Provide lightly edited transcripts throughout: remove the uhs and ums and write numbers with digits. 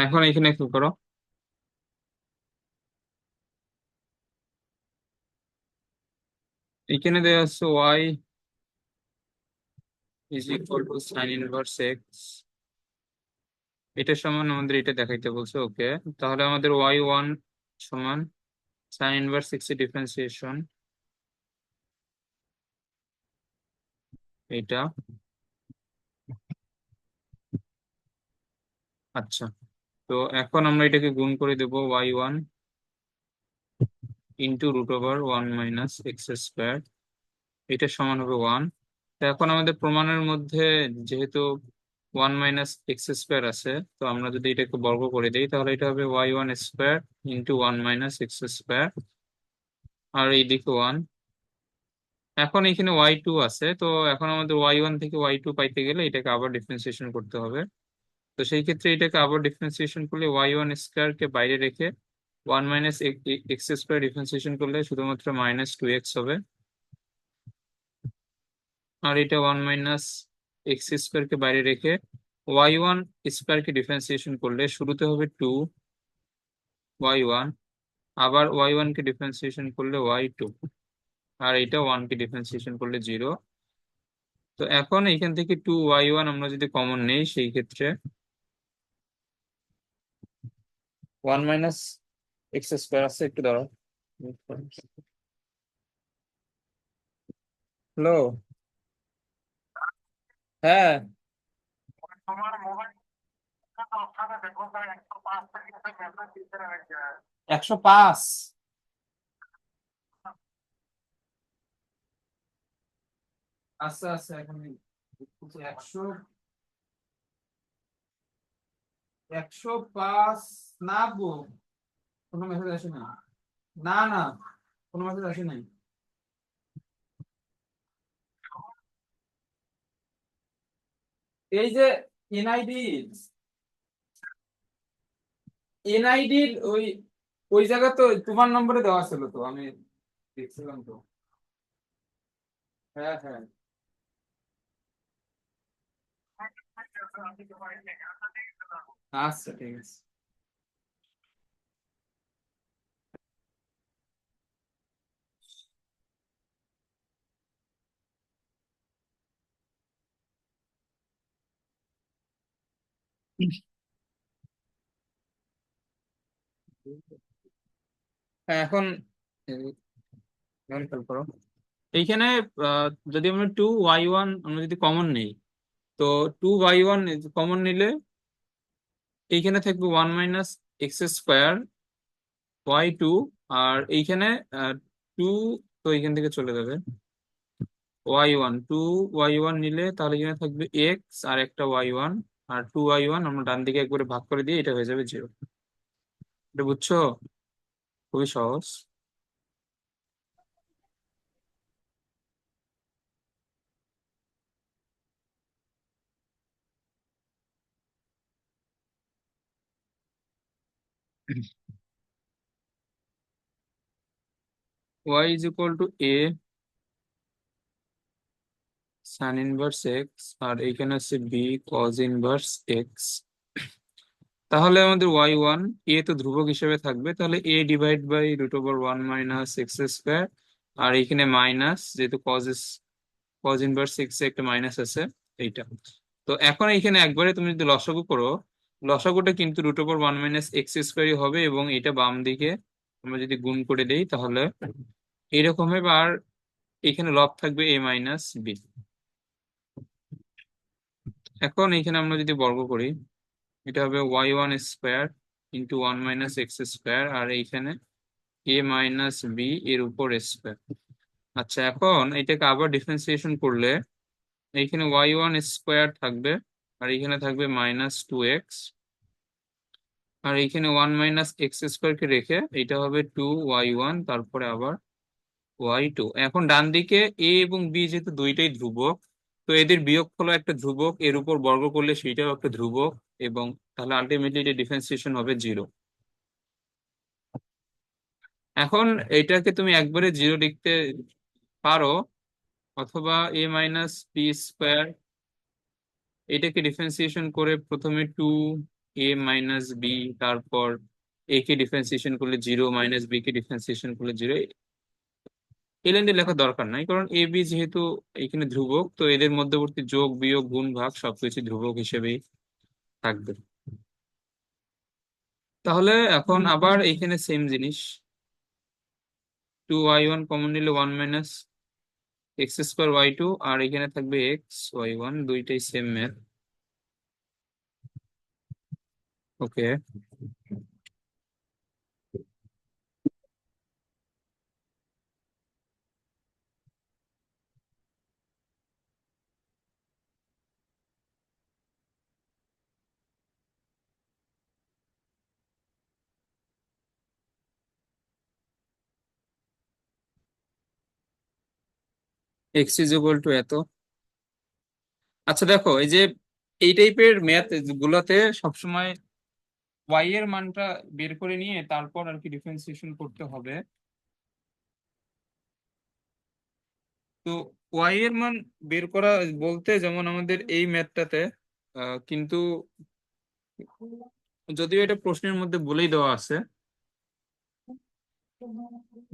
এখন এখানে কি করো, এখানে দেওয়া আছে Y is equal to sine inverse X, এটার সমান আমাদের এটা দেখাইতে বলছে। ওকে, তাহলে আমাদের ওয়াই ওয়ান সমান সাইন ইনভার্স এক্স এর ডিফারেন্সিয়েশন এটা। আচ্ছা, তো এখন আমরা এটাকে গুণ করে দেবো, Y one into root over one minus X square, এটা সমান হবে ওয়ান। তো এখন আমাদের প্রমাণের মধ্যে যেহেতু ওয়ান মাইনাস এক্স স্কোয়ার আছে, তো আমরা যদি এটাকে বর্গ করে দিই তাহলে এটা হবে Y one square into one minus X square, আর এইদিকে ওয়ান। এখন এখানে ওয়াই টু আছে, তো এখন আমাদের ওয়াই ওয়ান থেকে ওয়াই টু পাইতে গেলে এটাকে আবার ডিফারেন্সিয়েশন করতে হবে। তো সেই ক্ষেত্রে এটাকে আবার ডিফারেন্সিয়েশন করলে ওয়াই ওয়ান স্কোয়ার কে বাইরে রেখে one minus X square differentiation করলে শুধুমাত্র মাইনাস টু এক্স হবে। আর এটা ওয়ান মাইনাস এক্স স্কোয়ার কে বাইরে রেখে ওয়াই ওয়ান স্কোয়ার কে ডিফারেন্সিয়েশন করলে শুরুতে হবে টু ওয়াই ওয়ান, আবার ওয়াই ওয়ান কে ডিফারেন্সিয়েশন করলে ওয়াই টু, আর এটা ওয়ান কে ডিফারেন্সিয়েশন করলে জিরো। তো এখন এখান থেকে টু ওয়াই ওয়ান আমরা যদি কমন নেই, সেই ক্ষেত্রে ওয়ান মাইনাস এক্স স্কোয়ার আছে, একটু দাঁড়াও। হ্যালো। হ্যাঁ। 105। আচ্ছা আচ্ছা, এখন একশো, 105 না বো, কোনো মেসেজ আসে না। না না, কোনো মেসেজ আসে নাই। এই যে এনআইডি, এনআইডির ওই ওই জায়গা তো তোমার নম্বরে দেওয়া ছিল, তো আমি দেখছিলাম তো। হ্যাঁ হ্যাঁ। আচ্ছা ঠিক আছে। হ্যাঁ, এখন খেয়াল করো এইখানে, আহ, যদি আমরা টু ওয়াই ওয়ান আমরা যদি কমন নেই, তো টু ওয়াই ওয়ান কমন নিলে এইখানে থাকবে one minus X square Y two, আর এইখানে টু, তো এইখান থেকে চলে যাবে Y one, two Y one নিলে তাহলে এখানে থাকবে এক্স আর একটা ওয়াই ওয়ান, আর টু ওয়াই ওয়ান আমরা ডান দিকে একবারে ভাগ করে দিয়ে এটা হয়ে যাবে জিরো। এটা বুঝছো? খুবই সহজ। Y is equal to A sine inverse X, আর এইখানে আছে বি কজ ইনভার্স এক্স। তাহলে আমাদের ওয়াই ওয়ান, এ তো ধ্রুবক হিসেবে থাকবে, তাহলে A divide by root over one minus X square, আর এইখানে মাইনাস, যেহেতু কজ ইনভার্স এক্স একটা মাইনাস আছে এইটা। তো এখন এইখানে একবারে তুমি যদি লসাগু করো, লসাগুটা কিন্তু root over one minus X স্কোয়ারই হবে, এবং এটা বাম দিকে আমরা যদি গুণ করে দেই তাহলে এইরকম হবে। আর এখানে লব থাকবে এ মাইনাস বি। এখন এইখানে আমরা যদি বর্গ করি, এটা হবে Y one square into one minus X square, আর এইখানে এ মাইনাস বি এর উপর স্কোয়ার। আচ্ছা, এখন এটাকে আবার ডিফারেন্সিয়েশন করলে এইখানে ওয়াই ওয়ান স্কোয়ার থাকবে, আর এইখানে থাকবে মাইনাস টু এক্স, আর এইখানে ওয়ান মাইনাস এক্স স্কোয়ার কে রেখে এটা হবে টু ওয়াই ওয়ান, তারপরে আবার ওয়াই টু। এখন ডান দিকে এ এবং বি যেহেতু দুইটাই ধ্রুবক, তো এদের বিয়োগফল একটা ধ্রুবক, এর উপর বর্গ করলে সেইটাও একটা ধ্রুবক, এবং তাহলে আলটিমেটলি এটা ডিফারেন্সিয়েশন হবে জিরো। এখন এটাকে তুমি একবারে জিরো লিখতে পারো, অথবা এ মাইনাস বি স্কোয়ার, এটাকে ডিফারেন্সিয়েশন করে প্রথমে টু এ মাইনাস বি, তারপর এ কে ডিফারেন্সিয়েশন করলে 0, মাইনাস বি কে ডিফারেন্সিয়েশন করলে 0, এই লাইনটা লেখার দরকার নাই, কারণ এ বি যেহেতু এখানে ধ্রুবক, তো এদের মধ্যবর্তী যোগ বিয়োগ গুণ ভাগ সবকিছু ধ্রুবক হিসেবেই থাকবে। তাহলে এখন আবার এখানে সেম জিনিস, 2y1 কমন নিলে 1 - x² y2, আর এখানে থাকবে x y1, দুইটাই সেম ম্যাথ। ওকে, x = এত। আচ্ছা দেখো, এই যে এই টাইপের ম্যাথ গুলোতে সবসময় y এর মানটা বের করে নিয়ে তারপর আর কি ডিফারেন্সিয়েশন করতে হবে। তো y এর মান বের করা বলতে যেমন আমাদের এই ম্যাথটাতে, কিন্তু যদিও এটা প্রশ্নের মধ্যে বলেই দেওয়া আছে,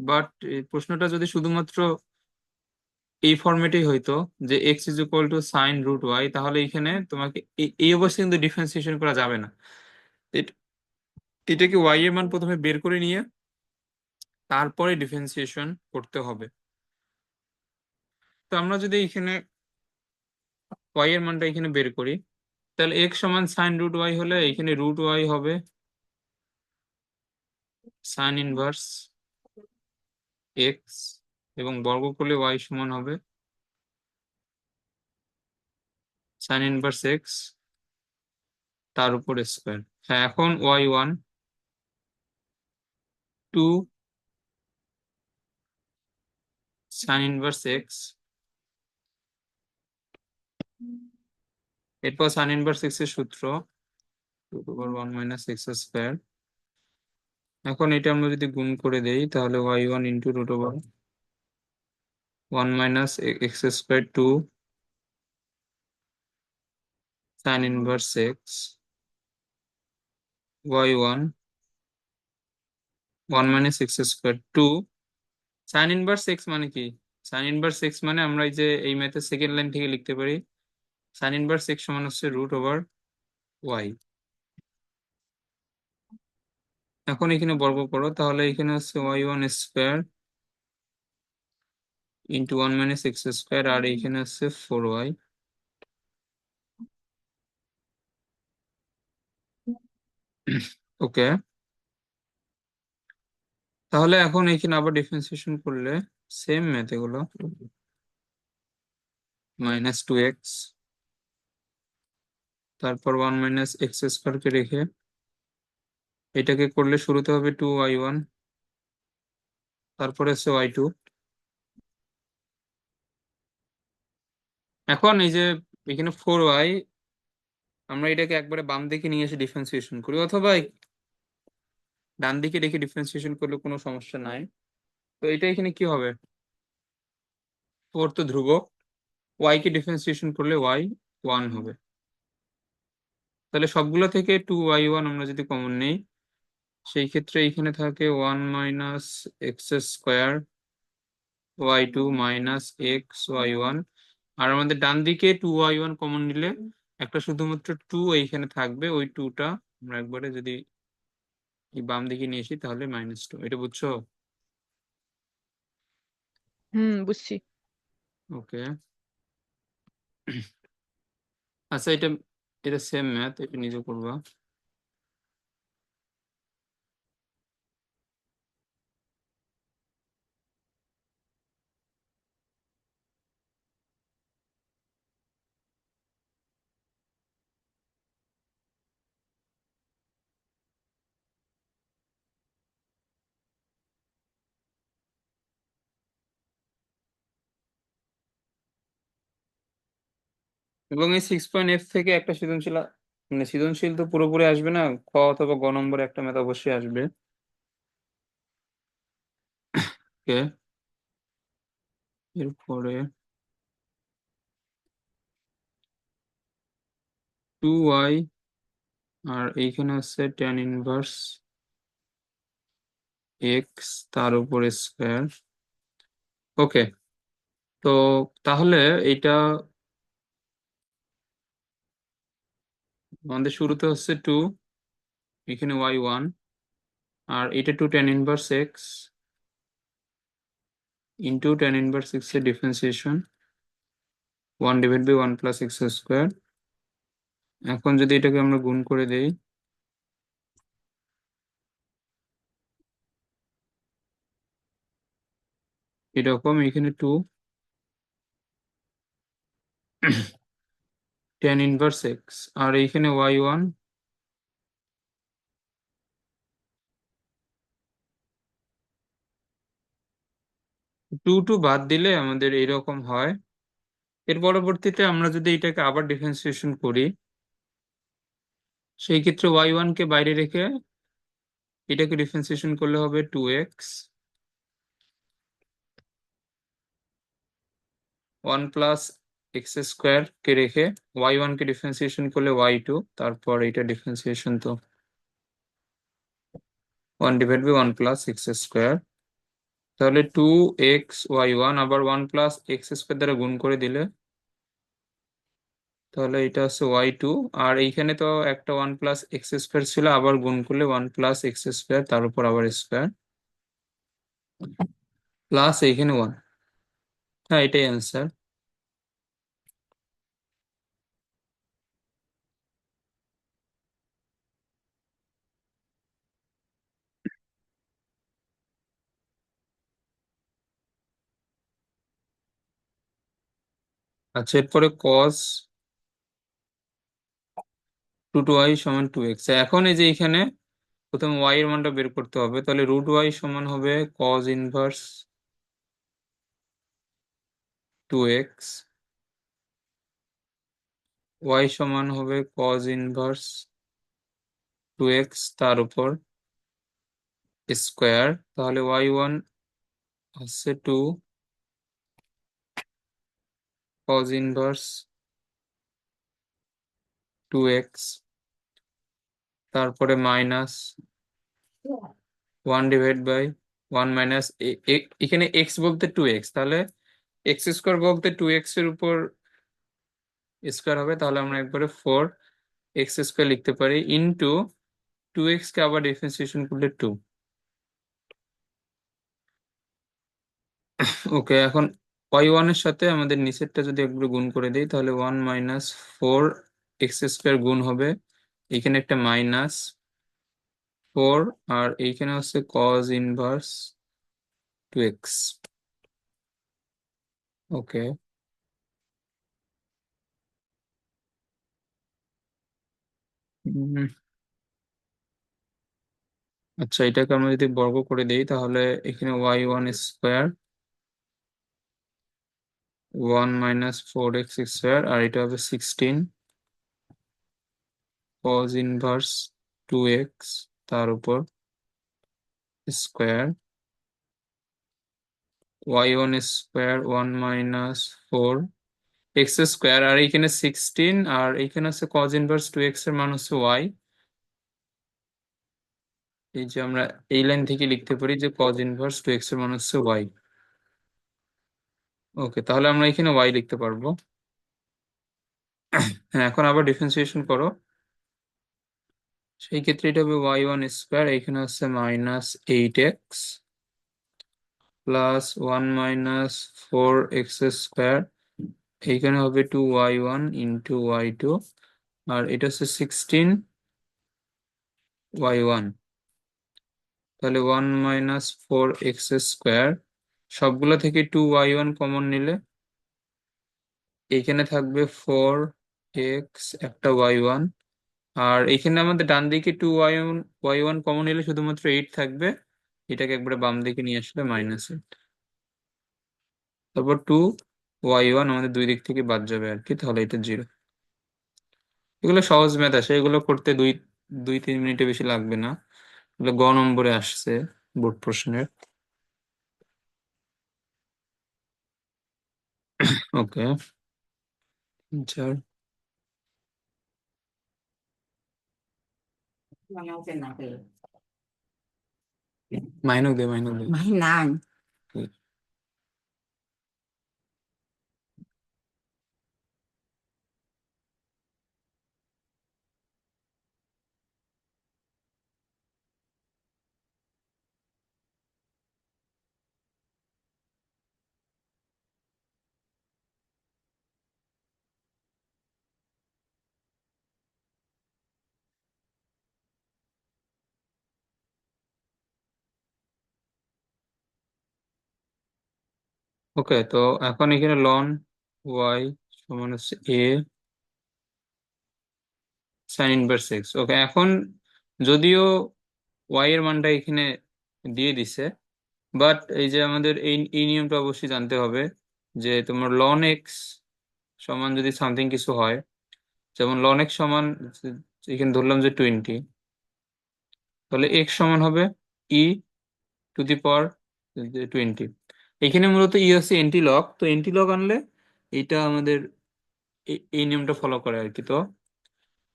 বাট এই প্রশ্নটা যদি শুধুমাত্র এই ফরম্যাটেই হইতো যে x = sin√y, তাহলে এখানে তোমাকে এই অবস্থায় কিন্তু ডিফারেন্সিয়েশন করা যাবে না। এট- এটাকে y এর মান প্রথমে বের করে নিয়ে তারপরে ডিফারেন্সিয়েশন করতে হবে। তো আমরা যদি এখানে y এর মানটা এখানে বের করি, তাহলে x = sin√y হলে এখানে √y হবে sin−1 x, এবং বর্গ করলে y সমান হবে sin−1 x তার উপর স্কোয়ার। হ্যাঁ, এখন y1 2 sin−1 x, এরপর sin−1 x এর সূত্র √1 - x²। এখন এটা আমরা যদি গুণ করে দেই তাহলে y1 × √1 - x², 2 sin−1 x, y1 1 - x², 2 sin−1 x মানে কি? sin−1 x মানে আমরা এই যে এই ম্যাথের সেকেন্ড লাইন থেকে লিখতে পারি sin−1 x সমান হচ্ছে √y। এখন এখানে বর্গ করো, তাহলে এখানে হচ্ছে y1² × 1 - x², আর এখানে হচ্ছে 4y। ওকে, তাহলে এখন এখানে আবার ডিফারেন্সিয়েশন করলে সেম ম্যাথ এগুলো, -2x, তারপর 1 - x² কে রেখে এটাকে করলে শুরুতে হবে 2y1, তারপরে হচ্ছে y2। এখন এই যে এখানে 4y, আমরা এটাকে একবারে বাম দিকে নিয়ে এসে ডিফারেন্সিয়েশন করি, অথবা ডান দিকে রেখে ডিফারেন্সিয়েশন করলে কোনো সমস্যা নাই। তো এটা এখানে কি হবে, 4 তো ধ্রুবক, y কে ডিফারেন্সিয়েশন করলে y 1 হবে। তাহলে সবগুলো থেকে 2y1 আমরা যদি কমন নেই, সেই ক্ষেত্রে এখানে থাকে 1 - x² y2 -x y1, আর আমাদের ডান দিকে 2y1 কমন নিলে একটা শুধুমাত্র 2 এইখানে থাকবে, ওই 2টা আমরা একবারে যদি এই বাম দিকে নিয়ে আসি তাহলে -2। এটা বুঝছো? হুম, বুঝছি। ওকে, আচ্ছা এটা এটা সেম ম্যাথ, এটা নিজে করবা। এবং এই 6.f থেকে একটা সৃজনশীল, মানে সৃজনশীল তো পুরোপুরি আসবে না, খ অথবা গ নম্বরে একটা ম্যাথ অবশ্যই আসবে। ওকে, এরপরে 2y আর এইখানে হচ্ছে tan ইনভার্স এক্স তার উপর স্কোয়ার। ওকে, তো তাহলে এটা আমাদের শুরুতে হচ্ছে 2, এখানে y1, আর এটা 2 tan inverse x into tan inverse X এর ডিফারেন্সিয়েশন 1/1 প্লাস এক্স স্কোয়ার। এখন যদি এটাকে আমরা গুণ করে দেই, এরকম এখানে 2 tan ইনভার্স এক্স, আর এইখানে y1 2 বাদ দিলে আমাদের এরকম হয়। এর পরবর্তীতে আমরা যদি এটাকে আবার ডিফারেন্সিয়েশন করি, সেই ক্ষেত্রে y1 কে বাইরে রেখে এটাকে ডিফারেন্সিয়েশন করলে হবে 2x, 1 প্লাস এক্স স্কোয়ার কে রেখে y1 কে ডিফারেন্সিয়েশন করলে y2, তারপর এটা ডিফারেন্সিয়েশন তো 1/1 প্লাস এক্স স্কোয়ার। তাহলে 2x y1 আবার 1 প্লাস এক্স স্কোয়ার দ্বারা গুণ করে দিলে তাহলে এটা হচ্ছে y2। আর এইখানে তো একটা 1 প্লাস এক্স স্কোয়ার ছিল, আবার গুণ করলে 1 প্লাস এক্স স্কোয়ার তার উপর আবার স্কোয়ার প্লাস এইখানে 1। হ্যাঁ, এটাই অ্যান্সার। আচ্ছা, এরপরে cos 2 সমান 2x। এখন এই যে এখানে প্রথমে y এর মানটা বের করতে হবে, তাহলে √y সমান হবে cos ইনভার্স 2x, y সমান হবে cos ইনভার্স 2x তার উপর স্কোয়ার। তাহলে y1 হচ্ছে 2 cos ইনভার্স 2x, তারপরে মাইনাস 1/1 মাইনাস এখানে x বলতে 2x, তাহলে এক্স স্কোয়ার বলতে 2x এর উপর স্কোয়ার হবে, তাহলে আমরা একবারে 4x স্কোয়ার লিখতে পারি ইন্টু 2x কে আবার ডিফারেন্সিয়েশন করলে 2। ওকে, এখন y1 এর সাথে আমাদের নিচেরটা যদি একবার গুণ করে দিই, তাহলে 1 মাইনাস 4x স্কোয়ার গুণ হবে এখানে একটা মাইনাস 4, আর এইখানে হচ্ছে cos ইনভার্স 2x। ওকে, আচ্ছা, এটাকে আমরা যদি বর্গ করে দেই তাহলে এখানে y1 square 1 minus 4x square, আর এটা হবে 16 cos ইনভার্স 2x তার উপর square, y1 square 1 minus 4x square, আর এইখানে 16, আর এইখানে হচ্ছে cos ইনভার্স 2x এর মান হচ্ছে y। এই যে আমরা এই লাইন থেকে লিখতে পারি যে cos ইনভার্স 2x এর মান হচ্ছে y। ওকে, তাহলে আমরা এখানে y লিখতে পারবো। হ্যাঁ, এখন আবার ডিফারেন্সিয়েশন করো, সেই ক্ষেত্রে এটা হবে y1 স্কোয়ার, এখানে হচ্ছে minus 8x plus 1 minus 4x square, এইখানে হবে 2y1 ইন্টু y2, আর এটা হচ্ছে 16y1। তাহলে 1 মাইনাস 4x স্কোয়ার, সবগুলো থেকে 2y1 কমন নিলে এইখানে থাকবে 4x একটা y1, আর এখানে আমাদের ডান দিকে 2y1 কমন নিলে শুধুমাত্র 8 থাকবে, এটাকে একবারে বাম দিকে নিয়ে আসলে -8। তারপর 2y1 আমাদের দুই দিক থেকে বাদ যাবে আর কি, তাহলে এটা 0। এগুলো সহজ ম্যাথ আসে, এগুলো করতে 2-3 মিনিটে বেশি লাগবে না। এগুলো গ নম্বরে আসছে বোর্ড প্রশ্নের। ওকে, আচ্ছা। মাইনক দে, মাইনক দে। ওকে, তো এখন এখানে লন ওয়াই সমান হচ্ছে এ সাইন ইনভার্স এক্স। ওকে, এখন যদিও ওয়াই এর মানটা এখানে দিয়ে দিছে, বাট এই যে আমাদের এই নিয়মটা অবশ্যই জানতে হবে যে তোমার লন এক্স সমান যদি সামথিং কিছু হয়, যেমন লন এক্স সমান এখানে ধরলাম যে 20, তাহলে এক্স সমান হবে ই টু দি পাওয়ার 20। এখানে মূলত ই হচ্ছে এন্টিলগ, তো এন্টিলগ আনলে এটা আমাদের এই নিয়মটা ফলো করে আর কি। তো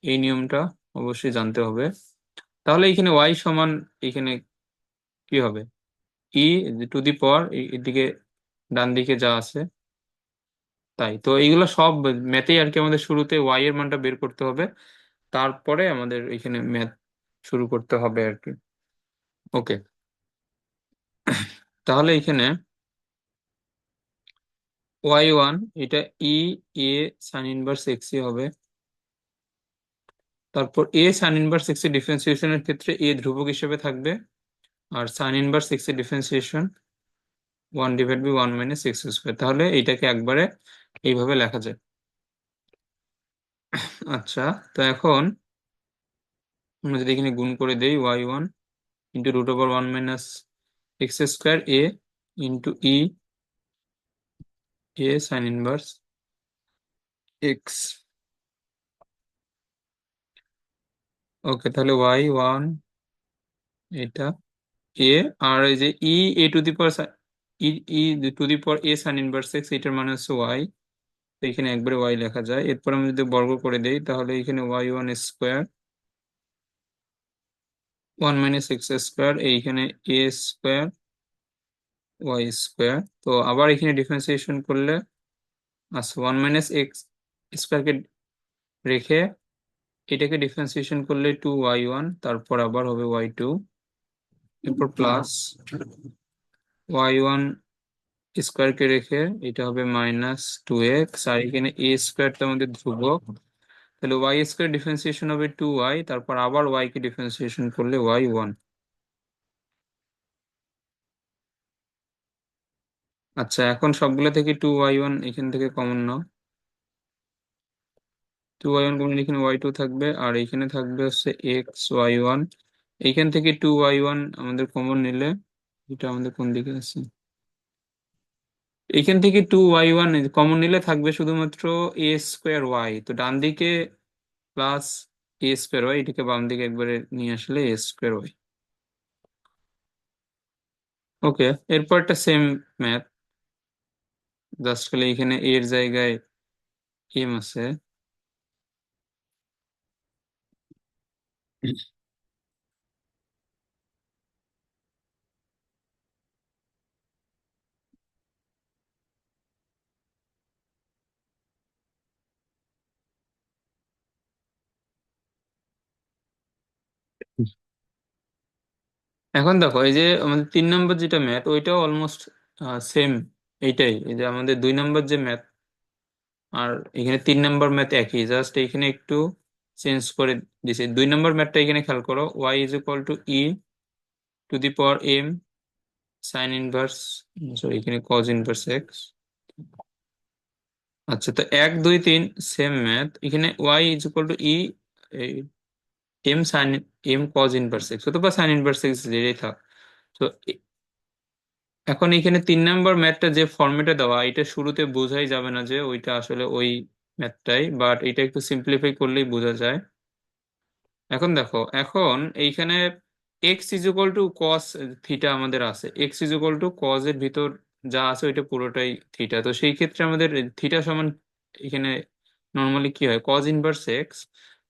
এই নিয়মটা অবশ্যই জানতে হবে। তাহলে এখানে ওয়াই সমান এখানে কি হবে, ই টু দি পাওয়ার এদিকে ডান দিকে যা আছে তাই। তো এইগুলো সব ম্যাথেই আর কি, আমাদের শুরুতে ওয়াই এর মানটা বের করতে হবে, তারপরে আমাদের এখানে ম্যাথ শুরু করতে হবে আর কি। ওকে, তাহলে এখানে ওয়াই ওয়ান এটা ই এ সাইন ইনভার্স এক্স হবে। তারপর এ সাইন ইনভার্স এক্স এর ডিফারেন্সিয়েশনের ক্ষেত্রে এ ধ্রুবক হিসেবে থাকবে, আর সাইন ইনভার্স এক্স এর ডিফারেন্সিয়েশন 1/1 - x²। তাহলে এইটাকে একবারে এইভাবে লেখা যায়। আচ্ছা, তো এখন আমরা যদি এখানে গুণ করে দেই y1 into √1 - x² a into E A sine inverse X. Okay, তাহলে y1 এটা এ, আর এই যে A to the power E E to the power A sine inverse X, এটার মানে হচ্ছে ওয়াই। তো এখানে একবারে ওয়াই লেখা যায়। এরপর আমি যদি বর্গ করে দেই তাহলে এখানে y1² 1 - x², এইখানে a² y²। তো আবার এখানে ডিফারেন্সিয়েশন করলে আচ্ছা 1 - x² কে রেখে এটাকে ডিফারেন্সিয়েশন করলে 2y1, তারপর আবার হবে y2, এরপর প্লাস y1² কে রেখে এটা হবে -2x, আর এখানে a² তো আমাদের ধ্রুবক, তাহলে y² ডিফারেন্সিয়েশন হবে 2y, তারপর আবার y কে ডিফারেন্সিয়েশন করলে y1। আচ্ছা, এখন সবগুলো থেকে 2y1 এখান থেকে কমন নাও। 2y1 কমন, এখানে y2 থাকবে, আর এখানে থাকবে হচ্ছে xy1। এইখান থেকে 2y1 আমাদের কমন নিলে, এটা আমাদের কোন দিকে আছে, এইখান থেকে 2y1 কমন নিলে থাকবে শুধুমাত্র a²y। তো ডান দিকে প্লাস a²y, এটাকে বাম দিকে একবারে নিয়ে আসলে a²y। ওকে, এরপর একটা সেম ম্যাথ, জাস্ট খালি এখানে a এর জায়গায় m আছে। এখন দেখো, এই যে আমাদের 3 নম্বর যেটা ম্যাথ, ওইটাও অলমোস্ট সেম। এইটাই, এই যে আমাদের 2 নম্বর যে ম্যাথ আর এখানে 3 নম্বর ম্যাথ একই, জাস্ট এখানে একটু চেঞ্জ করে দিছে। 2 নম্বর ম্যাথটা এখানে খেয়াল করো, y = e to the power m sine inverse, sorry এখানে কজ ইনভার্স এক্স। আচ্ছা, তো 1 2 3 সেম ম্যাথ, এখানে y = M sine M cos inverse X অথবা সাইন ইনভার্স এক্স যেটাই থাক। তো এখন এখানে 3 নম্বর ম্যাথটা যে ফর্মেটে দেওয়া, এটা শুরুতে বোঝাই যাবে না যে ওইটা আসলে ওই ম্যাথটাই, বাট এটা একটু সিম্পলিফাই করলেই বোঝা যায়। এখন দেখো, এখন এইখানে x = cos থিটা আমাদের আছে, x = cos এর ভিতর যা আছে ওইটা পুরোটাই থিটা। তো সেই ক্ষেত্রে আমাদের থিটা সমান এখানে নর্মালি কি হয়, cos ইনভার্স এক্স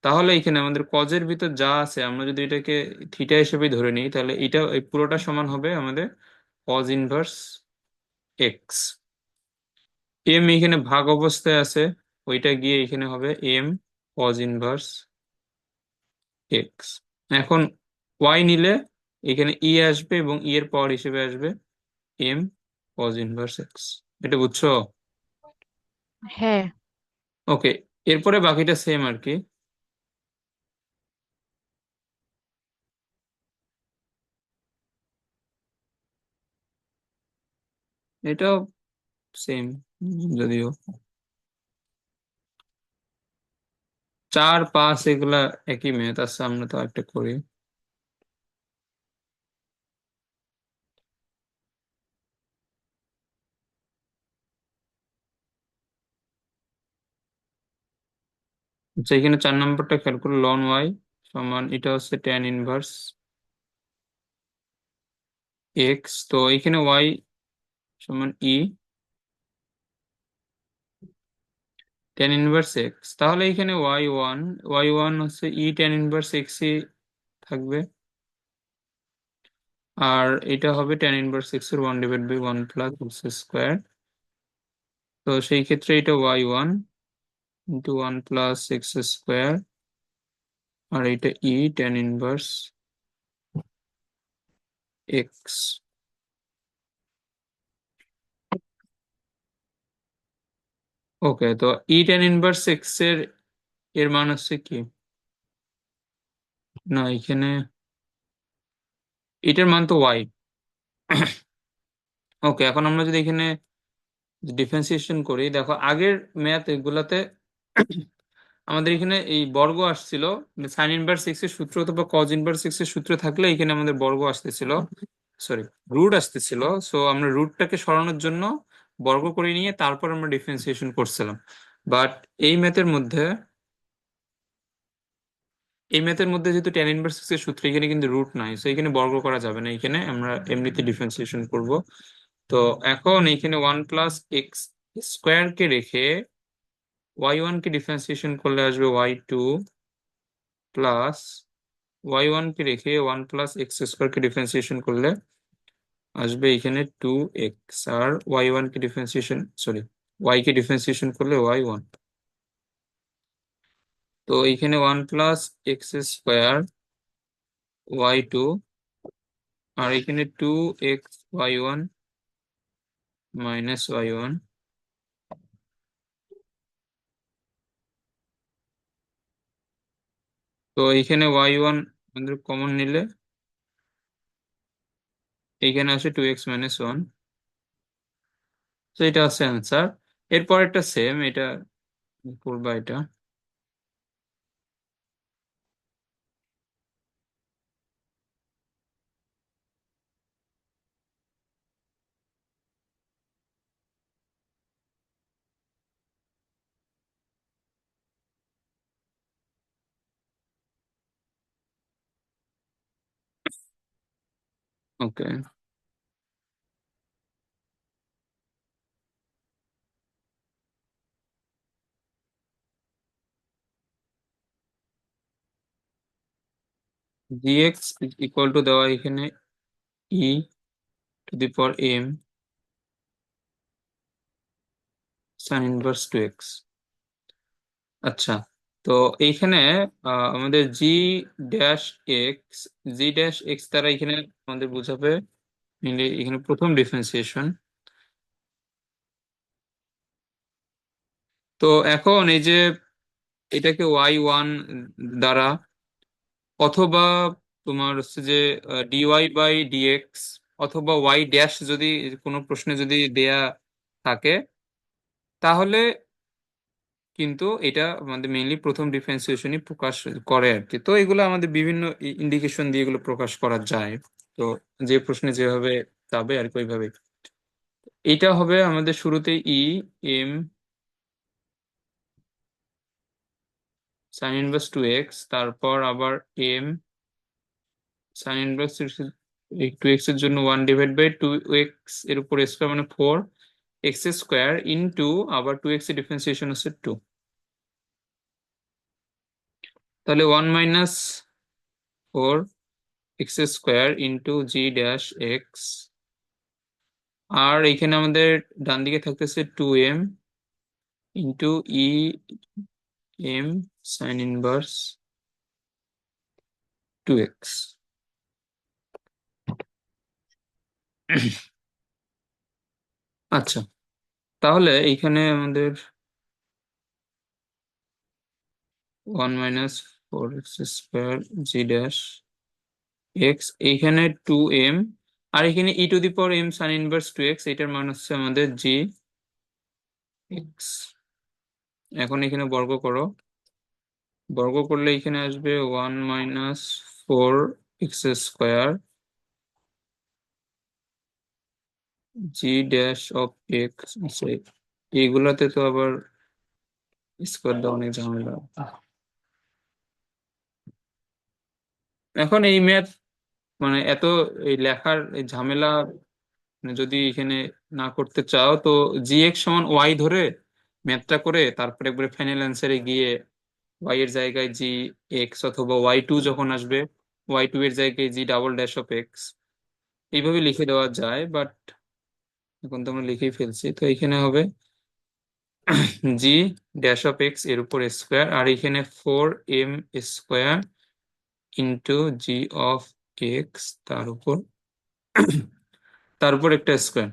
তাহলে এখানে আমাদের কজের ভিতর যা আছে আমরা যদি এটাকে থিটা হিসেবে ধরে নিই, তাহলে এটা এই পুরোটা সমান হবে আমাদের কজ ইনভার্স এক্স। এম এখানে ভাগ অবস্থায় আছে, ওইটা গিয়ে এখানে হবে এম কজ ইনভার্স এক্স। এখন ওয়াই নিলে এখানে ই আসবে এবং ই এর পাওয়ার হিসেবে আসবে এম কজ ইনভার্স এক্স। এটা বুঝছো? হ্যাঁ। ওকে, এরপরে বাকিটা সেম আর কি। এটাও সেম, যদিও 4 5 এগুলা একই ম্যাথ আছে, আমরা তো একটা করি। আচ্ছা, এখানে 4 নম্বরটা খেয়াল করো, লন ওয়াই সমান এটা হচ্ছে ট্যান ইনভার্স এক্স। তো এখানে ওয়াই সমান ই ট্যান ইনভার্স এক্স, তাহলে এখানে ওয়াই ওয়ান হচ্ছে ই ট্যান ইনভার্স এক্স থাকবে, আর এটা হবে ট্যান ইনভার্স এক্স এর 1/1 প্লাস এক্স স্কোয়ার। তো সেই ক্ষেত্রে এটা y1 × 1 + x², আর এটা ই ট্যান ইনভার্স এক্স। ওকে, তো ই ট্যান ইনভার্স এক্স এর এর মান হচ্ছে কি? না, এখানে এটার মান তো ওয়াই। ওকে, এখন আমরা যদি এখানে ডিফারেন্সিয়েশন করি, দেখো আগের ম্যাথ এগুলাতে আমাদের এখানে এই বর্গ আসছিল, সাইন ইনভার্স এক্স এর সূত্র অথবা কজ ইনভার্স এক্স এর সূত্র থাকলে এখানে আমাদের বর্গ আসতেছিল, সরি রুট আসতেছিল। সো আমরা রুটটাকে সরানোর জন্য বর্গ করে নিয়ে তারপর আমরা ডিফারেন্সিয়েশন করছিলাম। বাট এই ম্যাথের মধ্যে এই ম্যাথের মধ্যে যেহেতু ট্যান ইনভার্স এক্স এর সূত্র, এখানে কিন্তু রুট নাই, তো এখানে বর্গ করা যাবে না, এখানে আমরা এমনিতে ডিফারেন্সিয়েশন করব। তো এখন এখানে 1 + x² কে রেখে y1 কে ডিফারেন্সিয়েশন করলে আসবে y2 প্লাস y1 কে রেখে 1 + x² কে ডিফারেন্সিয়েশন করলে আসবে এখানে 2x, আর y1 কে ডিফারেন্সিয়েশন সরি y কে ডিফারেন্সিয়েশন করলে y1। তো এখানে 1 + x² y2, আর এখানে 2x y1 - y1। তো এইখানে y1 আমাদের কমন নিলে এইখানে আসে 2x - 1। তো এটা হচ্ছে অ্যান্সার। এরপর একটা সেম, এটা করবা এটা। ওকে, gx ইকুয়াল টু দেওয়া এখানে e⁴m sin ইনভার্স 2x। আচ্ছা, তো এইখানে আমাদের ড্যাশ এক্স জি ড্যাশ এক্স দ্বারা এখানে আমাদের বোঝাবে mainly এখানে প্রথম ডিফারেন্সিয়েশন। তো এখন এই যে এটাকে y1 দ্বারা, অথবা তোমার হচ্ছে যে dy/dx, অথবা ওয়াই ড্যাশ যদি কোনো প্রশ্নে যদি দেয়া থাকে, তাহলে কিন্তু এটা আমাদের মেইনলি প্রথম ডিফারেন্সিয়েশনই প্রকাশ করে আর কি। তো এগুলো আমাদের বিভিন্ন ইন্ডিকেশন দিয়ে এগুলো প্রকাশ করা যায়। তো যে প্রশ্নে যেভাবে যাবে আর কি ওইভাবে। এটা হবে আমাদের শুরুতে এম সাইন ইনভার্স 2x, তারপর আবার এম সাইন ইনভার্স 2x এর জন্য 1/2x এর উপর স্কোয়ার মানে 4x² ইন্টু আবার 2x এর ডিফারেন্সিয়েশন হচ্ছে 2। তাহলে 1 - 4 x² × g ড্যাশ এক্স, আর এখানে আমাদের ডান দিকে থাকতেছে 2m × E m sin 1 2x। আচ্ছা, তাহলে এইখানে আমাদের 1 - 4 x² g ড্যাশ এক্স, এইখানে 2m, আর এখানে e⁻m sin 1 2x, এটার মান হচ্ছে আমাদের g(x). এখন এখানে বর্গ করো, বর্গ করলে এখানে আসবে 1 - 4 x² g(x)। আচ্ছা, এইগুলাতে তো আবার স্কোয়ার দেওয়া অনেক ঝামেলা। এখন এই ম্যাথ মানে এত এই লেখার এই ঝামেলা মানে যদি এখানে না করতে চাও তো g(x) = y ধরে ম্যাথটা করে তারপরে একবারে ফাইনাল অ্যান্সারে গিয়ে y এর জায়গায় g(x) অথবা y2 যখন আসবে y2 এর জায়গায় g'(x) এইভাবে লিখে দেওয়া যায়, বাট এখন তো আমরা লিখেই ফেলছি। তো এখানে হবে g'(x) এর উপর স্কোয়ার, আর এখানে 4m² × তার উপর একটা স্কোয়ার।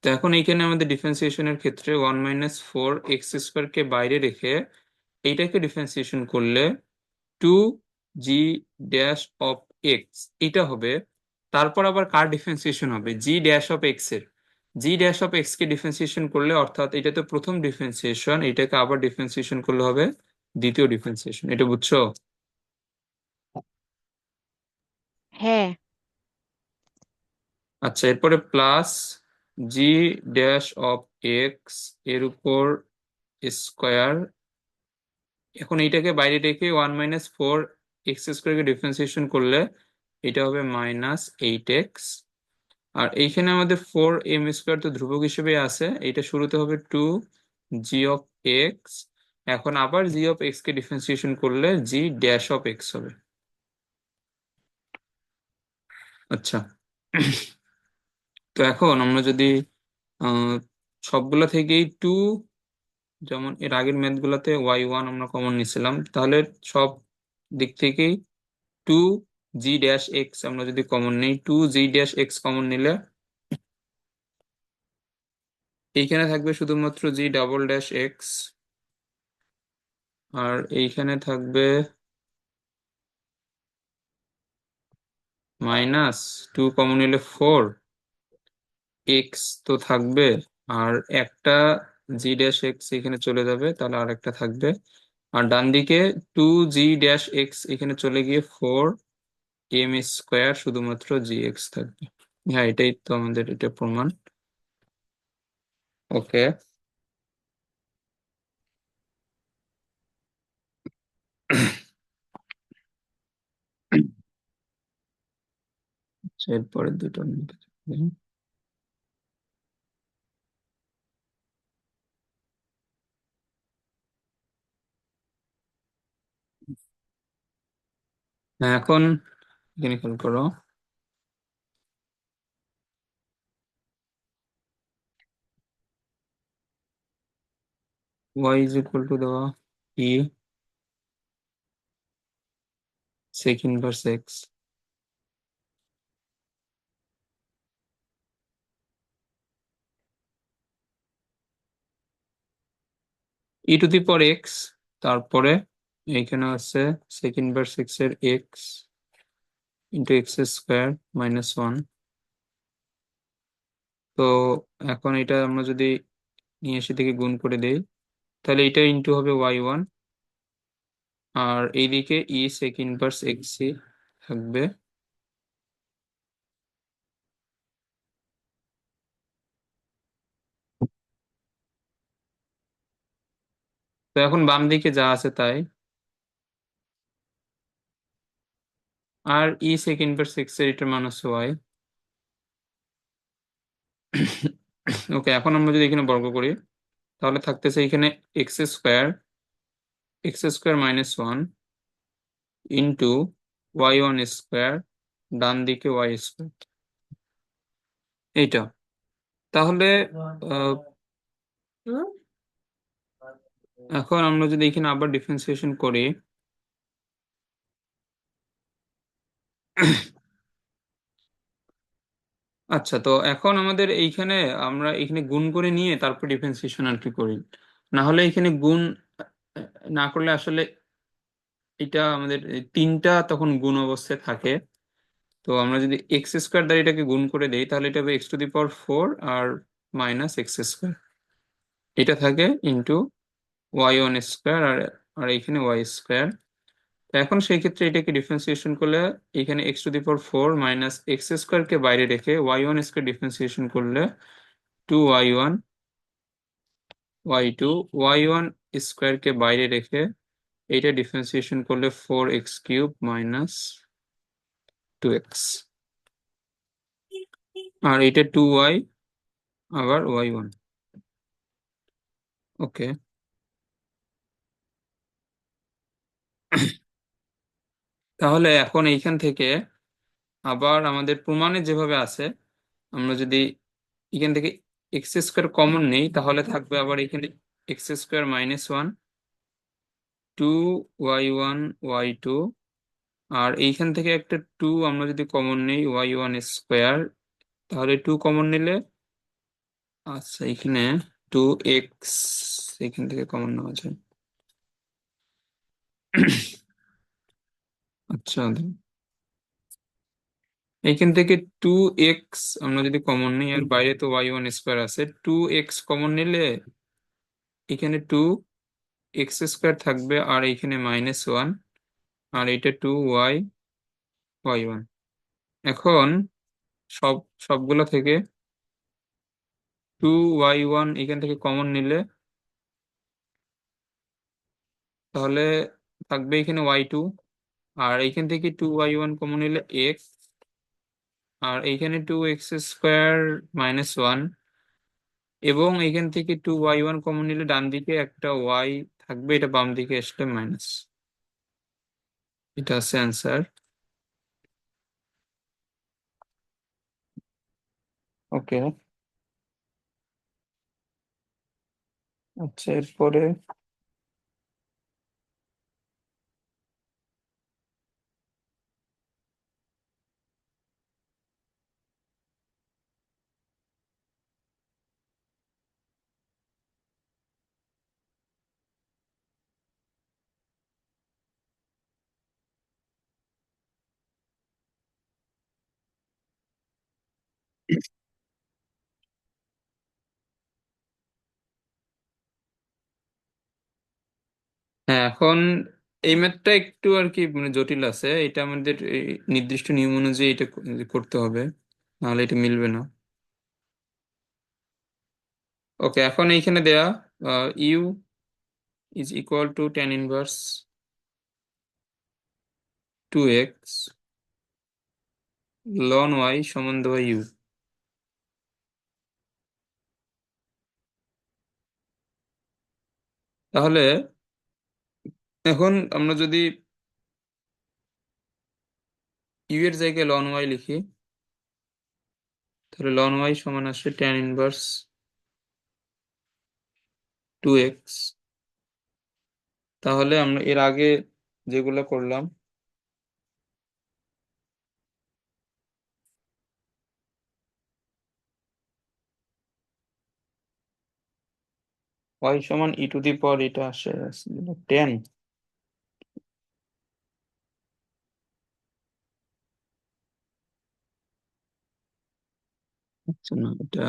তো এখন এইখানে আমাদের ডিফারেন্সিয়েশনের ক্ষেত্রে 1 - 4 x² কে বাইরে রেখে এইটাকে ডিফারেন্সিয়েশন করলে 2g'(x) এটা হবে। তারপর আবার কার ডিফারেন্সিয়েশন হবে? g'(x) এর। g'(x) কে ডিফারেন্সিয়েশন করলে, অর্থাৎ এটা তো প্রথম ডিফারেন্সিয়েশন, এটাকে আবার ডিফারেন্সিয়েশন করলে হবে দ্বিতীয় ডিফারেন্সিয়েশন। এটা বুঝছো? হ্যাঁ। আচ্ছা, এরপরে প্লাস g'(x) এর উপর স্কোয়ার। এখন এইটাকে বাইরে রেখে 1 - 4 x² কে ডিফারেন্সিয়েশন করলে এটা হবে -8x। আর এইখানে আমাদের 4m² তো ধ্রুবক হিসেবে আছে, এটা শুরুতে হবে 2g(x). এখন আবার g(x) কে ডিফারেন্সিয়েশন করলে g'(x) হবে। আচ্ছা, তো এখন আমরা যদি আহ সবগুলা থেকেই যেমন এর আগের ম্যাথ গুলাতে y1 আমরা কমন নিছিলাম, তাহলে সব দিক থেকেই 2g'(x) আমরা যদি কমন নিই, 2g'(x) কমন নিলে এইখানে থাকবে শুধুমাত্র g'(x), আর এইখানে থাকবে -2 কমন নিলে 4x তো থাকবে, আর একটা g'(x) এখানে চলে যাবে, তাহলে আর একটা থাকবে। আর ডান দিকে 2g'(x) এখানে চলে গিয়ে 4m² শুধুমাত্র gx থাকবে। হ্যাঁ, এটাই তো আমাদের এটা প্রমাণ। ওকে, এরপরের দুটো আমি লিখে দিই। হ্যাঁ, এখন এখানে খেয়াল করো, y দেওয়া e sec 1 x, e⁻x, তারপরে এইখানে আছে sec 1 এর x x² - 1। তো এখন এটা আমরা যদি নিয়ে এসে থেকে গুণ করে দেই, তাহলে এটা ইন্টু হবে y1, আর এইদিকে sec 1 x থাকবে। তো এখন বাম দিকে যা আছে তাই, আর sec 1 এর এটার মান হচ্ছে y। ওকে, এখন আমরা যদি এখানে বর্গ করি তাহলে থাকতেছে এখানে x² - 1 ইন্টু y1 স্কোয়ার, ডান দিকে ওয়াই স্কোয়ার, এইটা। তাহলে আহ, এখন আমরা যদি এখানে আবার ডিফারেন্সিয়েশন করি, আচ্ছা, তো এখন আমাদের এইখানে আমরা এখানে গুণ করে নিয়ে তারপর ডিফারেন্সিয়েশন আর কি করি। না হলে এখানে গুণ না করলে আসলে এটা আমাদের এই তিনটা তখন গুণ অবস্থায় থাকে। তো আমরা যদি এক্স স্কোয়ার দ্বারা এটাকে গুণ করে দেই তাহলে এটা হবে x⁴ আর মাইনাস এক্স স্কোয়ার, এটা থাকে ইন্টু y1 স্কোয়ার আর আর এখানে ওয়াই স্কোয়ার। এখন সেই ক্ষেত্রে এটাকে ডিফারেন্সিয়েশন করলে এখানে x⁴ মাইনাস এক্স স্কোয়ারকে বাইরে রেখে y1 স্কোয়ার ডিফারেন্সিয়েশন করলে 2y1 y2, y1 স্কোয়ারকে বাইরে রেখে এইটা ডিফারেন্সিয়েশন করলে 4x³ মাইনাস 2x, আর এটা 2y আবার y1। ওকে, তাহলে এখন এইখান থেকে আবার আমাদের প্রমাণে যেভাবে আছে, আমরা যদি এখান থেকে এক্স স্কোয়ার কমন নেই তাহলে থাকবে আবার এখানে x² - 1, 2y1 y2, আর এইখান থেকে একটা 2 আমরা যদি কমন নেই y1 স্কোয়ার, তাহলে 2 কমন নিলে, আচ্ছা এখানে 2x এখান থেকে কমন নেওয়া যায়। আচ্ছা, এইখান থেকে 2x আমরা যদি কমন নিই, আর বাইরে তো y1 স্কোয়ার আছে, 2x কমন নিলে এখানে 2x² থাকবে আর এইখানে -1, আর এটা 2y y1। এখন সব সবগুলো থেকে 2y1 এখান থেকে কমন নিলে তাহলে থাকবে এখানে y2, আর এইখান থেকে 2y1 কমন নিলে x, আর এইখানে 2x² - 1, এবং এইখান থেকে 2y1 কমন নিলে ডান দিকে একটা y থাকবে, এটা বাম দিকে আসলে মাইনাস। এটা আছে অ্যান্সার। ওকে, আচ্ছা এরপরে হ্যাঁ, এখন এই ম্যাথটা একটু আর কি জটিল আছে, এটা আমাদের এই নির্দিষ্ট নিয়ম অনুযায়ী এটা করতে হবে, নাহলে এটা মিলবে না। ওকে, এখন এইখানে দেয়া u = tan−1 2x ln y সমান দেওয়া u। তাহলে এখন আমরা যদি ইউ এর জায়গায় ln y লিখি, তাহলে ln y সমান আসে tan−1 2x। তাহলে আমরা এর আগে যেগুলো করলাম, y সমান e⁴ এটা আসে 10। আচ্ছা না, এটা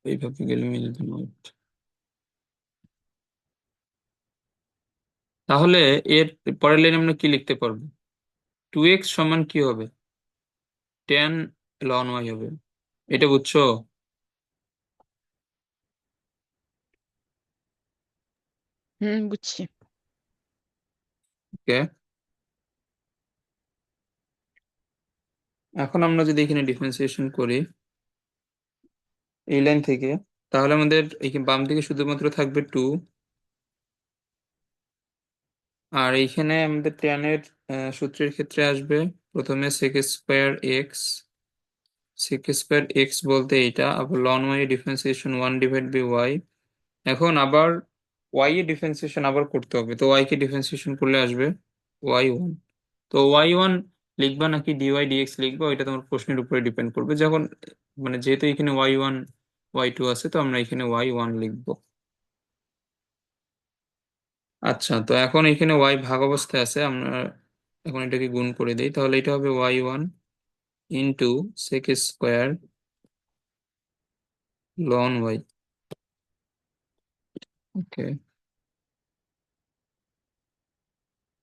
এইভাবে গেলে মিলবে না। তাহলে এর পরের লাইন আমরা কি লিখতে পারবো? 2x সমান কি হবে? 10 ln y হবে। এটা বুঝছো? বুঝছি। ওকে, এখন আমরা যদি এখানে ডিফারেন্সিয়েশন করি এই লাইন থেকে, তাহলে আমাদের এইখানে বাম দিকে শুধুমাত্র থাকবে 2, আর এইখানে আমাদের সূত্রের ক্ষেত্রে আসবে প্রথমে sec square x, sec square x বলতে এইটা, আবার লন ওয়াই ডিফারেন্সিয়েশন 1/y। এখন আবার ওয়াই এর ডিফারেন্সিয়েশন আবার করতে হবে, তো ওয়াই কে ডিফারেন্সিয়েশন করলে আসবে y1। তো y1 লিখবা নাকি ডিওয়াই ডিএক্স লিখবা, ওইটা তোমার প্রশ্নের উপরে ডিপেন্ড করবে। যখন মানে যেহেতু এখানে y1 y2 আছে, তো আমরা এখানে y1 লিখবো। আচ্ছা, তো এখন এখানে y ভাগ অবস্থায় আছে, আমরা এখন এটাকে গুণ করে দিই, তাহলে এটা হবে y1 into sec square ln Y. ওকে।